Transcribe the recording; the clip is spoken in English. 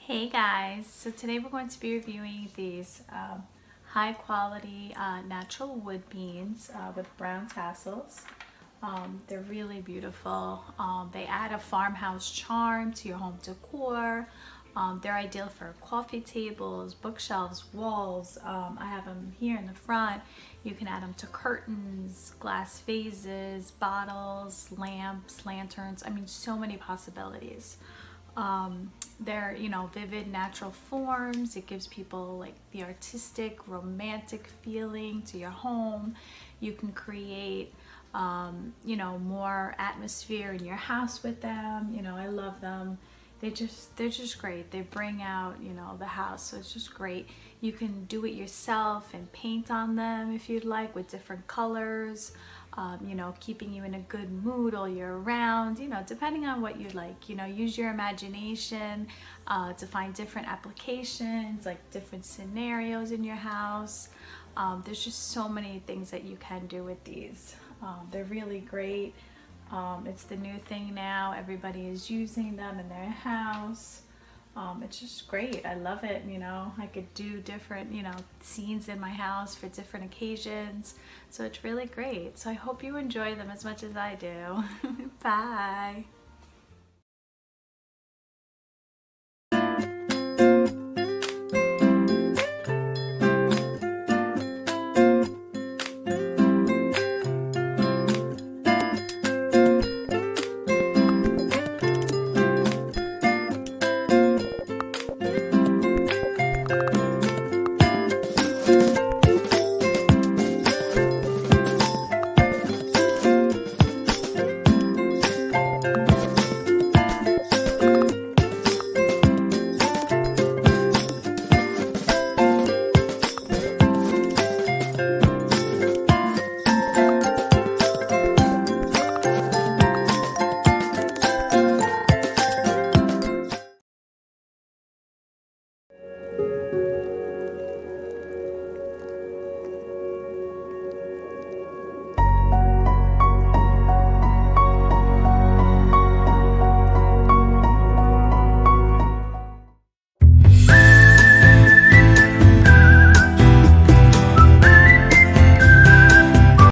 Hey guys, so today we're going to be reviewing these high quality natural wood beans with brown tassels. They're really beautiful. They add a farmhouse charm to your home decor. They're ideal for coffee tables, bookshelves, walls. I have them here in the front. You can add them to curtains, glass vases, bottles, lamps, lanterns. I mean, so many possibilities. They're, you know, vivid natural forms. It gives people like the artistic, romantic feeling to your home. You can create, you know, more atmosphere in your house with them. You know, I love them. They're just great. They bring out, you know, the house, so it's just great. You can do it yourself and paint on them if you'd like with different colors. You know, keeping you in a good mood all year round, you know, depending on what you like. You know, use your imagination to find different applications, like different scenarios in your house. There's just so many things that you can do with these. They're really great. It's the new thing now. Everybody is using them in their house. It's just great. I love it. You know, I could do different, you know, scenes in my house for different occasions. So it's really great. So I hope you enjoy them as much as I do. Bye.